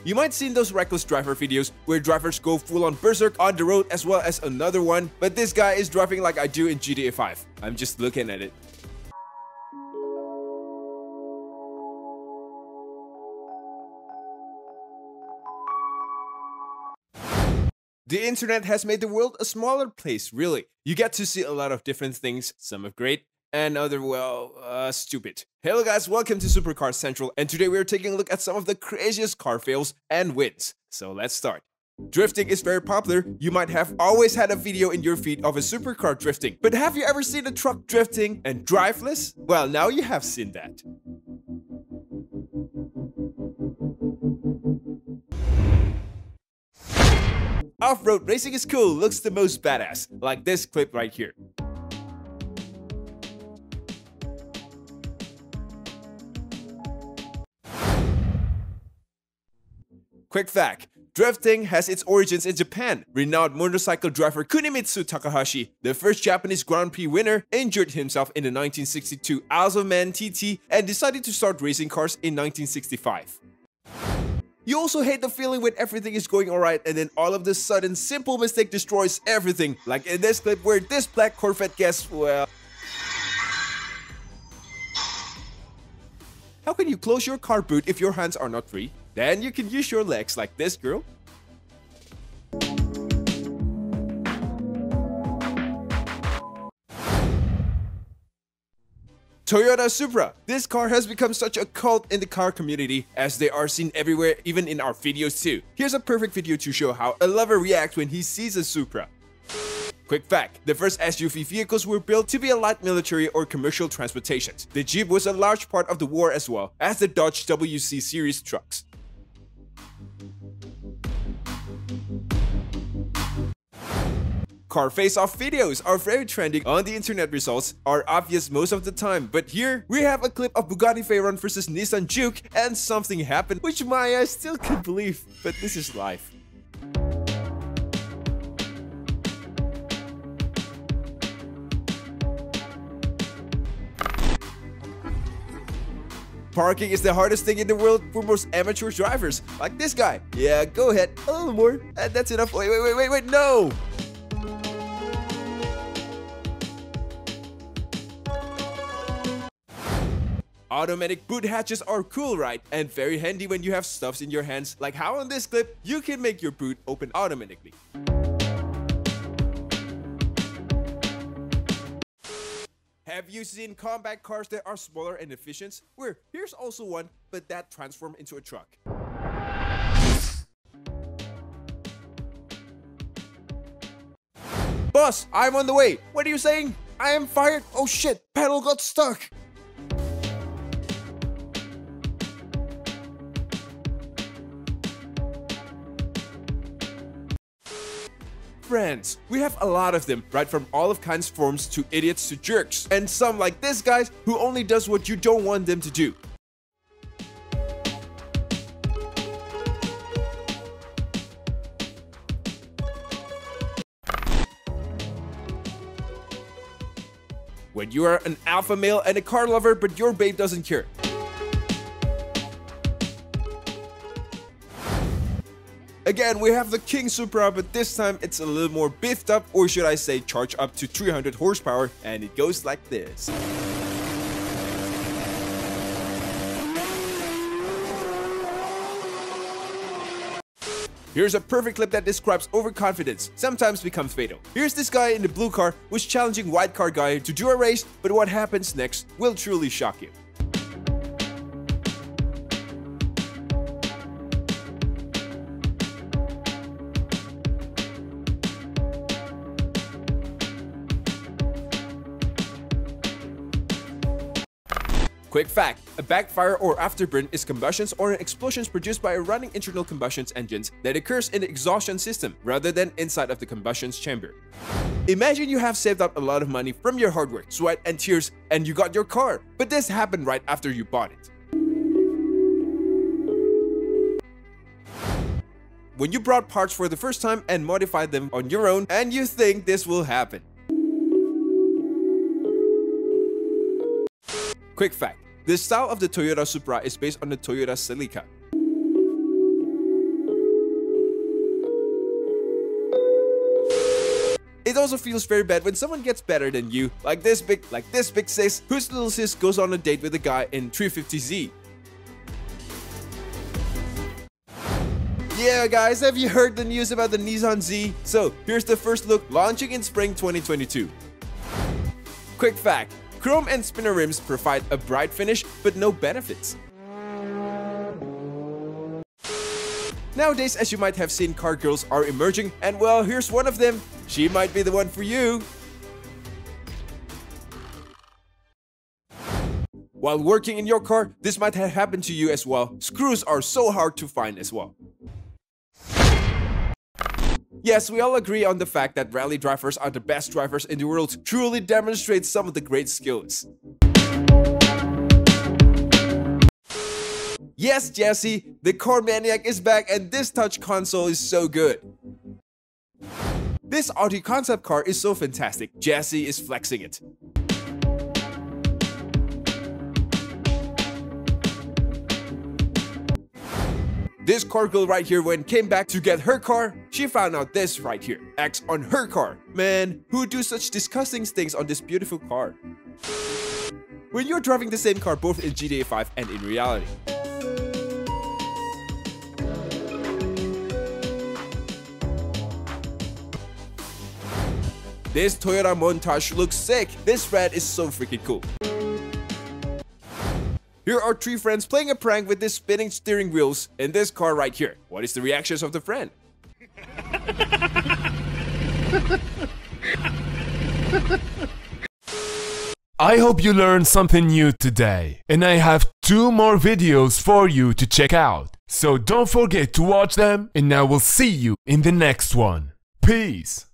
You might seen those reckless driver videos where drivers go full on berserk on the road, as well as another one, but this guy is driving like I do in GTA 5. I'm just looking at it. The internet has made the world a smaller place, really. You get to see a lot of different things, some are great, and other, well, stupid. Hello guys, welcome to Supercar Central, and today we are taking a look at some of the craziest car fails and wins. So let's start. Drifting is very popular. You might have always had a video in your feed of a supercar drifting, but have you ever seen a truck drifting and driveless? Well, now you have seen that. Off-road racing is cool, looks the most badass, like this clip right here. Quick fact, drifting has its origins in Japan. Renowned motorcycle driver Kunimitsu Takahashi, the first Japanese Grand Prix winner, injured himself in the 1962 Isle of Man TT and decided to start racing cars in 1965. You also hate the feeling when everything is going alright and then all of a sudden simple mistake destroys everything, like in this clip where this black Corvette gets, well... How can you close your car boot if your hands are not free? Then you can use your legs like this girl. Toyota Supra. This car has become such a cult in the car community as they are seen everywhere, even in our videos too. Here's a perfect video to show how a lover reacts when he sees a Supra. Quick fact, the first SUV vehicles were built to be a light military or commercial transportation. The Jeep was a large part of the war as well as the Dodge WC series trucks. Car face-off videos are very trending on the internet. Results are obvious most of the time, but here we have a clip of Bugatti Veyron versus Nissan Juke and something happened which I still can't believe, but this is life. Parking is the hardest thing in the world for most amateur drivers, like this guy. Yeah, go ahead, a little more, and that's enough. Wait, no! Automatic boot hatches are cool, right? And very handy when you have stuffs in your hands, like how on this clip, you can make your boot open automatically. Have you seen compact cars that are smaller and efficient? Well, here's also one, but that transformed into a truck. Boss, I'm on the way. What are you saying? I am fired. Oh shit, pedal got stuck. Friends, we have a lot of them, right from all of kinds forms to idiots to jerks, and some like this guy who only does what you don't want them to do. When you are an alpha male and a car lover but your babe doesn't care. Again, we have the King Supra, but this time it's a little more beefed up, or should I say charged up to 300 horsepower, and it goes like this. Here's a perfect clip that describes overconfidence, sometimes becomes fatal. Here's this guy in the blue car who's challenging white car guy to do a race, but what happens next will truly shock you. Quick fact, a backfire or afterburn is combustions or explosions produced by a running internal combustion engine that occurs in the exhaustion system rather than inside of the combustion chamber. Imagine you have saved up a lot of money from your hard work, sweat and tears and you got your car, but this happened right after you bought it. When you brought parts for the first time and modified them on your own and you think this will happen. Quick fact, the style of the Toyota Supra is based on the Toyota Celica. It also feels very bad when someone gets better than you, like this big sis, whose little sis goes on a date with a guy in 350Z. Yeah guys, have you heard the news about the Nissan Z? So here's the first look, launching in spring 2022. Quick fact, chrome and spinner rims provide a bright finish but no benefits. Nowadays, as you might have seen, car girls are emerging, and well, here's one of them. She might be the one for you. While working in your car, this might have happened to you as well. Screws are so hard to find as well. Yes, we all agree on the fact that rally drivers are the best drivers in the world, truly demonstrates some of the great skills. Yes, Jesse, the car maniac is back and this touch console is so good. This Audi concept car is so fantastic, Jesse is flexing it. This car girl right here, when came back to get her car, she found out this right here, X on her car. Man, who do such disgusting things on this beautiful car? When you're driving the same car both in GTA 5 and in reality. This Toyota Montage looks sick. This red is so freaking cool. Here are three friends playing a prank with these spinning steering wheels in this car right here. What is the reactions of the friend? I hope you learned something new today, and I have 2 more videos for you to check out. So don't forget to watch them, and I will see you in the next one. Peace!